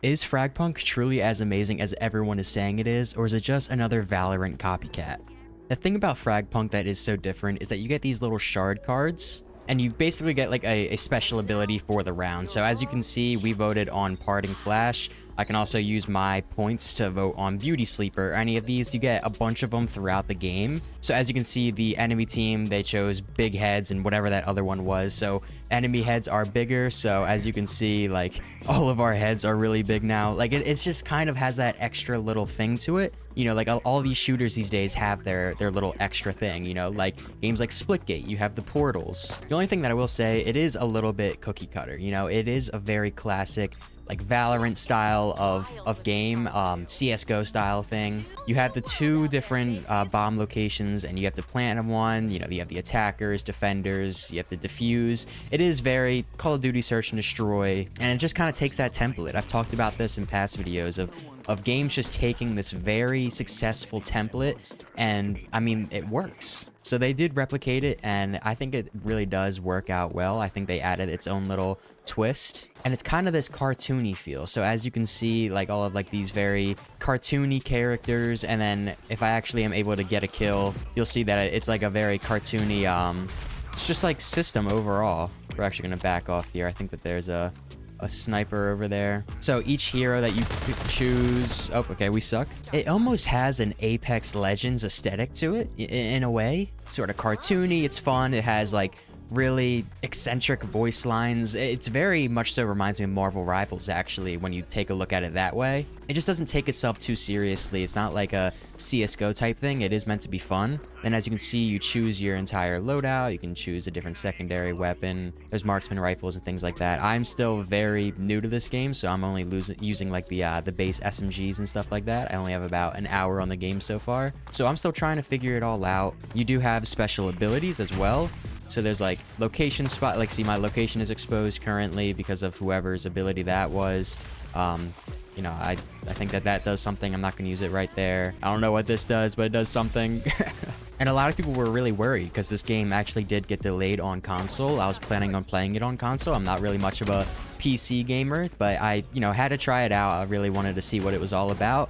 is FragPunk truly as amazing as everyone is saying it is, or is it just another Valorant copycat? The thing about FragPunk that is so different is that you get these little shard cards, and you basically get like a special ability for the round. So as you can see, we voted on Parting Flash. I can also use my points to vote on Beauty Sleeper. Any of these, you get a bunch of them throughout the game. So as you can see, the enemy team, they chose big heads and whatever that other one was. So enemy heads are bigger. So as you can see, like all of our heads are really big now. Like it's just kind of has that extra little thing to it. You know, like all these shooters these days have their little extra thing, you know, like games like Splitgate, you have the portals. The only thing that I will say, it is a little bit cookie cutter. You know, it is a very classic like Valorant style of game, CSGO style thing. You have the two different bomb locations, and you have to plant one. You know, you have the attackers, defenders, you have to defuse. It is very Call of Duty Search and Destroy, and it just kind of takes that template. I've talked about this in past videos of games just taking this very successful template, and I mean, it works. So they did replicate it, and I think it really does work out well. I think they added its own little twist, and it's kind of this cartoony feel. So as you can see, like all of like these very cartoony characters, and then if I actually am able to get a kill, you'll see that it's like a very cartoony, it's just like system overall. We're actually gonna back off here. I think that there's a sniper over there. So each hero that you choose, oh, okay, we suck. It almost has an Apex Legends aesthetic to it in a way. It's sort of cartoony, it's fun, it has like really eccentric voice lines. It's very much so reminds me of Marvel Rivals, actually, when you take a look at it that way. It just doesn't take itself too seriously. It's not like a CSGO type thing. It is meant to be fun. And as you can see, you choose your entire loadout. You can choose a different secondary weapon. There's marksman rifles and things like that. I'm still very new to this game, so I'm only using like the base SMGs and stuff like that. I only have about an hour on the game so far, so I'm still trying to figure it all out. You do have special abilities as well. So there's like location spot, like see my location is exposed currently because of whoever's ability that was. You know, I think that does something. I'm not going to use it right there. I don't know what this does, but it does something. And a lot of people were really worried because this game actually did get delayed on console. I was planning on playing it on console. I'm not really much of a PC gamer, but I, you know, had to try it out. I really wanted to see what it was all about.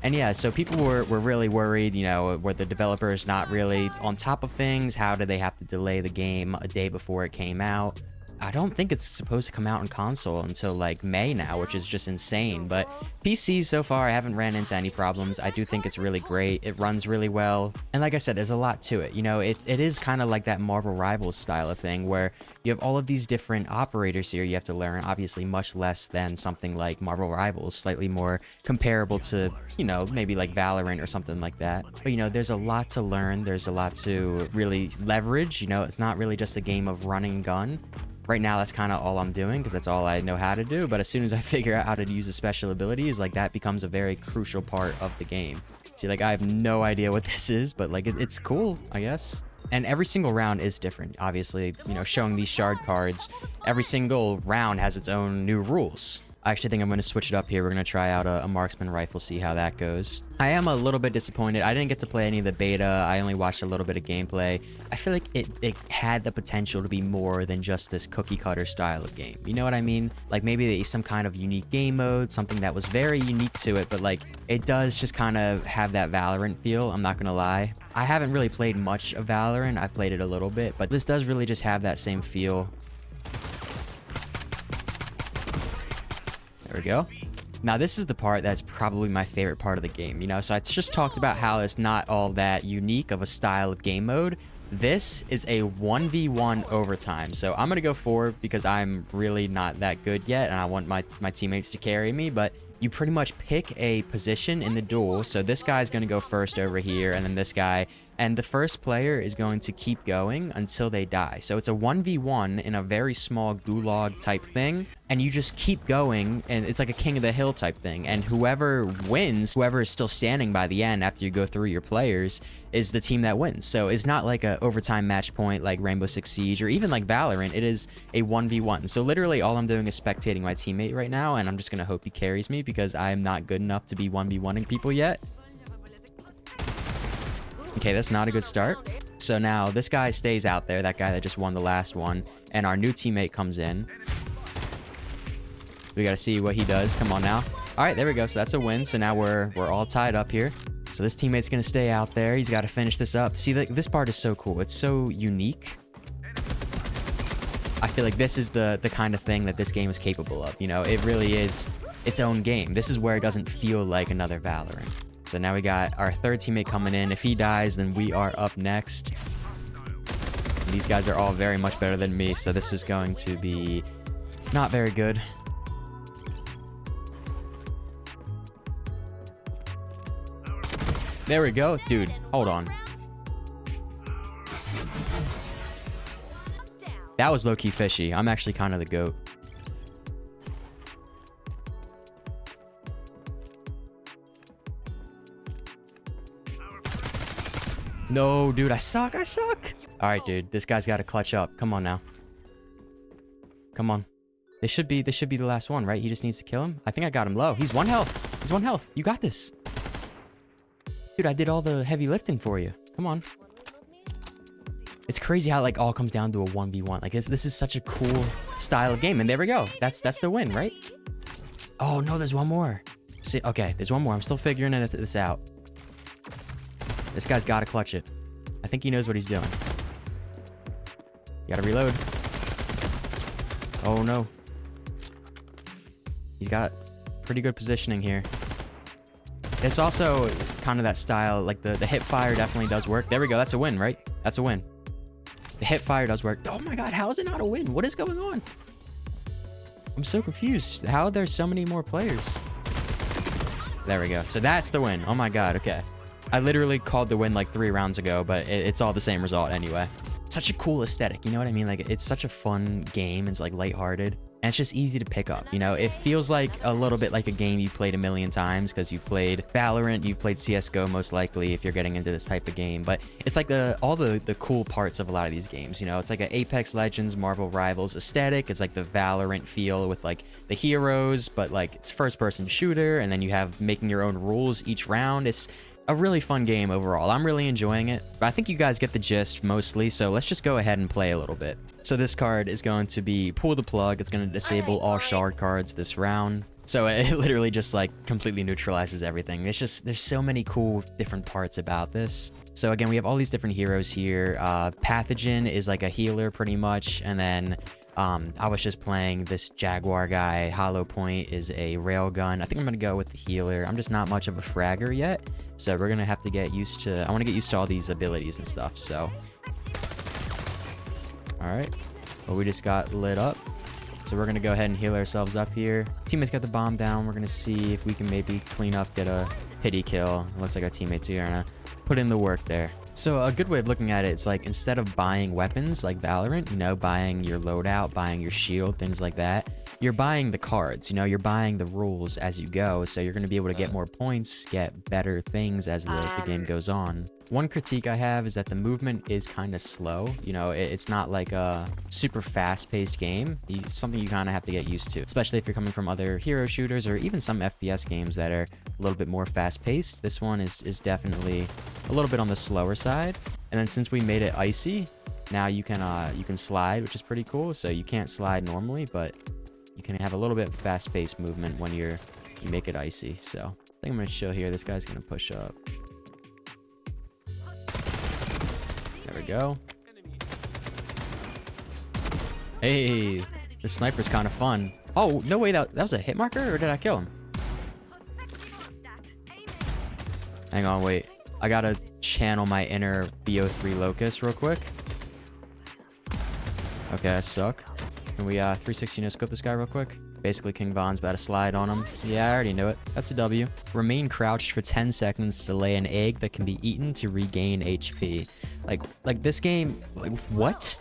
And yeah, so people were really worried, you know, were the developers not really on top of things? How did they have to delay the game a day before it came out? I don't think it's supposed to come out on console until like May now, which is just insane. But PC so far, I haven't ran into any problems. I do think it's really great. It runs really well. And like I said, there's a lot to it. You know, it is kind of like that Marvel Rivals style of thing where you have all of these different operators here you have to learn, obviously much less than something like Marvel Rivals, slightly more comparable to, you know, maybe like Valorant or something like that. But, you know, there's a lot to learn. There's a lot to really leverage. You know, it's not really just a game of run and gun. Right now, that's kind of all I'm doing because that's all I know how to do. But as soon as I figure out how to use the special abilities, like that becomes a very crucial part of the game. See, like I have no idea what this is, but like it's cool, I guess. And every single round is different. Obviously, you know, showing these shard cards, every single round has its own new rules. I actually think I'm going to switch it up here. We're going to try out a marksman rifle, see how that goes. I am a little bit disappointed. I didn't get to play any of the beta. I only watched a little bit of gameplay. I feel like it had the potential to be more than just this cookie cutter style of game. You know what I mean? Like maybe some kind of unique game mode, something that was very unique to it, but like it does just kind of have that Valorant feel. I'm not going to lie. I haven't really played much of Valorant. I've played it a little bit, but this does really just have that same feel. There we go. Now this is the part that's probably my favorite part of the game, you know? So I just talked about how it's not all that unique of a style of game mode. This is a 1v1 overtime. So I'm gonna go forward because I'm really not that good yet and I want my teammates to carry me, but you pretty much pick a position in the duel. So this guy's going to go first over here, and then this guy. And the first player is going to keep going until they die. So it's a 1v1 in a very small gulag type thing. And you just keep going, and it's like a king of the hill type thing. And whoever wins, whoever is still standing by the end after you go through your players, is the team that wins. So it's not like a overtime match point like Rainbow Six Siege or even like Valorant. It is a 1v1. So literally all I'm doing is spectating my teammate right now, and I'm just going to hope he carries me because I'm not good enough to be 1v1ing people yet. Okay, that's not a good start. So now this guy stays out there, that guy that just won the last one, and our new teammate comes in. we got to see what he does. Come on now. All right, there we go. So that's a win. So now we're all tied up here. So this teammate's going to stay out there. He's got to finish this up. See, this part is so cool. It's so unique. I feel like this is the kind of thing that this game is capable of. You know, it really is its own game. This is where it doesn't feel like another Valorant. So now we got our third teammate coming in. If he dies, then we are up next. And these guys are all very much better than me, so this is going to be not very good. There we go. Dude, hold on. That was low-key fishy. I'm actually kind of the GOAT. No, dude, I suck. I suck. All right, dude. This guy's got to clutch up. Come on now. Come on. This should be the last one, right? He just needs to kill him. I think I got him low. He's 1 health. He's 1 health. You got this. Dude, I did all the heavy lifting for you. Come on. It's crazy how it like all comes down to a 1v1. Like this is such a cool style of game. And there we go. That's the win, right? Oh no, there's one more. See, okay, there's one more. I'm still figuring this out. This guy's got to clutch it. I think he knows what he's doing. You got to reload. Oh no. He's got pretty good positioning here. It's also kind of that style, like the hip fire definitely does work. There we go. That's a win, right? That's a win. The hip fire does work. Oh my god, how is it not a win? What is going on? I'm so confused. How are there so many more players? There we go. So that's the win. Oh my god, okay. I literally called the win like 3 rounds ago, but it's all the same result anyway. Such a cool aesthetic, you know what I mean? Like, it's such a fun game. It's like lighthearted. And it's just easy to pick up, you know? It feels like a little bit like a game you played a million times because you've played Valorant, you've played CSGO most likely if you're getting into this type of game. But it's like all the cool parts of a lot of these games, you know? It's like an Apex Legends, Marvel Rivals aesthetic. It's like the Valorant feel with like the heroes, but like it's first-person shooter, and then you have making your own rules each round. It's a really fun game overall. I'm really enjoying it. But I think you guys get the gist mostly, so let's just go ahead and play a little bit. So this card is going to be pull the plug. It's going to disable all shard cards this round. So it literally just like completely neutralizes everything. It's just, there's so many cool different parts about this. So again, we have all these different heroes here. Pathogen is like a healer pretty much. And then I was just playing this Jaguar guy. Hollow Point is a railgun. I think I'm going to go with the healer. I'm just not much of a fragger yet. So we're going to have to get used to, I want to get used to all these abilities and stuff. So, all right. Well, we just got lit up. So we're going to go ahead and heal ourselves up here. Teammates got the bomb down. We're going to see if we can maybe clean up, get a pity kill. It looks like our teammates here are going to put in the work there. So a good way of looking at it, it's like instead of buying weapons like Valorant, you know, buying your loadout, buying your shield, things like that, you're buying the cards, you know, you're buying the rules as you go. So you're going to be able to get more points, get better things as the game goes on. One critique I have is that the movement is kind of slow. You know, it's not like a super fast-paced game. Something you kind of have to get used to, especially if you're coming from other hero shooters or even some FPS games that are a little bit more fast-paced. This one is definitely a little bit on the slower side. And then since we made it icy, now you can slide, which is pretty cool. So you can't slide normally, but you can have a little bit of fast-paced movement when you make it icy. So I think I'm gonna chill here. This guy's gonna push up. There we go. Hey, this sniper's kind of fun. Oh, no way, that was a hit marker, or did I kill him? Hang on, wait. I gotta channel my inner BO3 Locust real quick. Okay, I suck. Can we 360 no-scope this guy real quick? Basically, King Von's about to slide on him. Yeah, I already knew it. That's a W. Remain crouched for 10 seconds to lay an egg that can be eaten to regain HP. Like this game, like, what?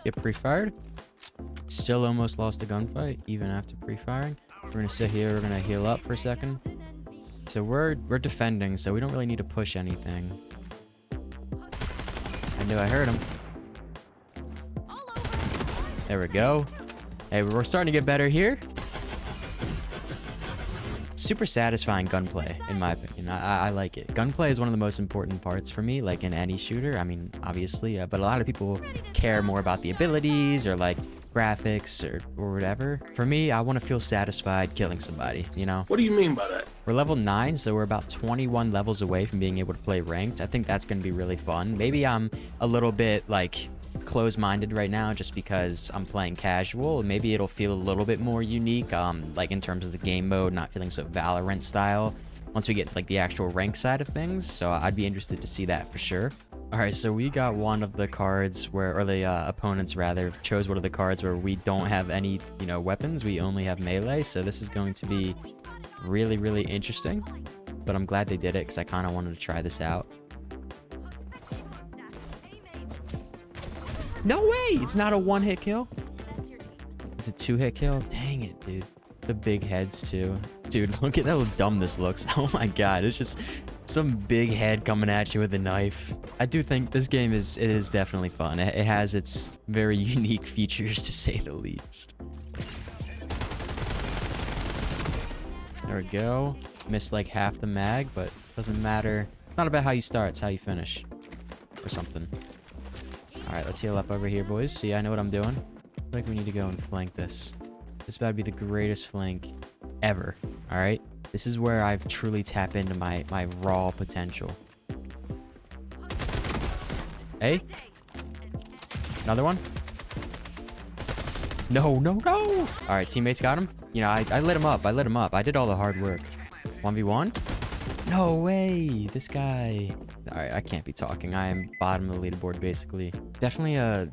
Get pre-fired. Still almost lost a gunfight, even after pre-firing. We're gonna sit here, we're gonna heal up for a second. So we're defending, so we don't really need to push anything. I knew I heard him. There we go. Hey, we're starting to get better here. super satisfying gunplay, in my opinion. I like it. Gunplay is one of the most important parts for me, like in any shooter. I mean, obviously, but a lot of people care more about the abilities or like graphics or whatever. For me, I want to feel satisfied killing somebody, you know? What do you mean by that? We're level 9, so we're about 21 levels away from being able to play ranked. I think that's going to be really fun. Maybe I'm a little bit like closed-minded right now just because I'm playing casual. Maybe it'll feel a little bit more unique, like in terms of the game mode, not feeling so Valorant style once we get to like the actual rank side of things. So I'd be interested to see that for sure. All right, so we got one of the cards where, or the opponents rather, chose one of the cards where we don't have any, you know, weapons. We only have melee. So this is going to be really, really interesting. But I'm glad they did it because I kind of wanted to try this out. No way! It's not a one-hit kill. It's a 2-hit kill. Dang it, dude. The big heads too. Dude, look at how dumb this looks. Oh my god, it's just some big head coming at you with a knife. I do think this game is definitely fun. It has its very unique features, to say the least. There we go. Missed like half the mag, but doesn't matter. It's not about how you start, it's how you finish. Or something. Alright, let's heal up over here, boys. See, I know what I'm doing. I feel like we need to go and flank this. This about to be the greatest flank ever. Alright? This is where I've truly tapped into my raw potential. Hey? Another one? No, no, no! Alright, teammates got him. You know, I lit him up. I lit him up. I did all the hard work. 1v1? No way! This guy... Alright, I can't be talking. I am bottom of the leaderboard, basically. Definitely a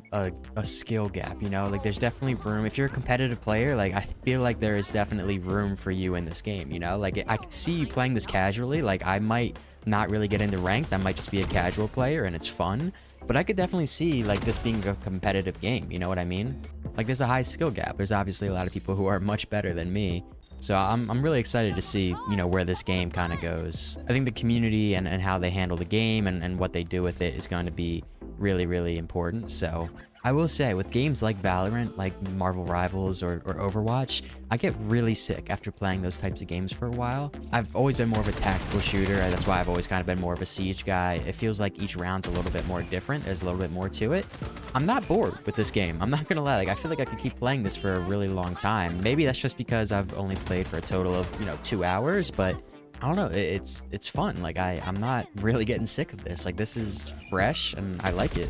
skill gap, you know? Like, there's definitely room. If you're a competitive player, like, I feel like there is definitely room for you in this game, you know? Like, I could see you playing this casually. Like, I might not really get into ranked. I might just be a casual player, and it's fun. But I could definitely see, like, this being a competitive game, you know what I mean? Like, there's a high skill gap. There's obviously a lot of people who are much better than me. So I'm really excited to see, you know, where this game kind of goes. I think the community and how they handle the game and what they do with it is going to be really, really important. So I will say, with games like Valorant, like Marvel Rivals or Overwatch, I get really sick after playing those types of games for a while. I've always been more of a tactical shooter. That's why I've always kind of been more of a siege guy. It feels like each round's a little bit more different. There's a little bit more to it. I'm not bored with this game. I'm not gonna lie. Like, I feel like I could keep playing this for a really long time. Maybe that's just because I've only played for a total of, you know, 2 hours, but I don't know. It's fun. Like, I'm not really getting sick of this. Like, this is fresh and I like it.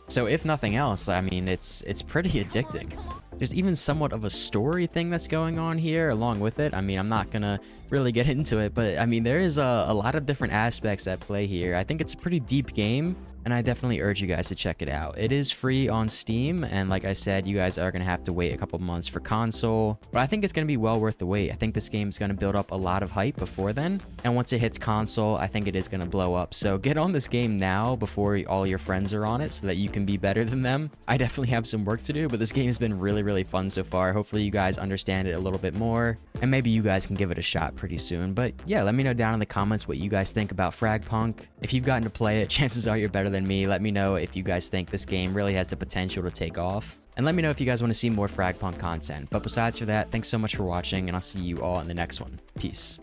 So if nothing else, I mean, it's pretty addicting. There's even somewhat of a story thing that's going on here along with it. I mean, I'm not gonna really get into it, but I mean, there is a lot of different aspects at play here. I think it's a pretty deep game, and I definitely urge you guys to check it out. It is free on Steam, and like I said, you guys are gonna have to wait a couple months for console, but I think it's gonna be well worth the wait. I think this game's gonna build up a lot of hype before then, and once it hits console, I think it is gonna blow up. So get on this game now before all your friends are on it so that you can be better than them. I definitely have some work to do, but this game has been really, really fun so far. Hopefully you guys understand it a little bit more, and maybe you guys can give it a shot pretty soon. But yeah, let me know down in the comments what you guys think about FragPunk. If you've gotten to play it, chances are you're better than me. Let me know if you guys think this game really has the potential to take off. And let me know if you guys want to see more FragPunk content. But besides for that, thanks so much for watching, and I'll see you all in the next one. Peace.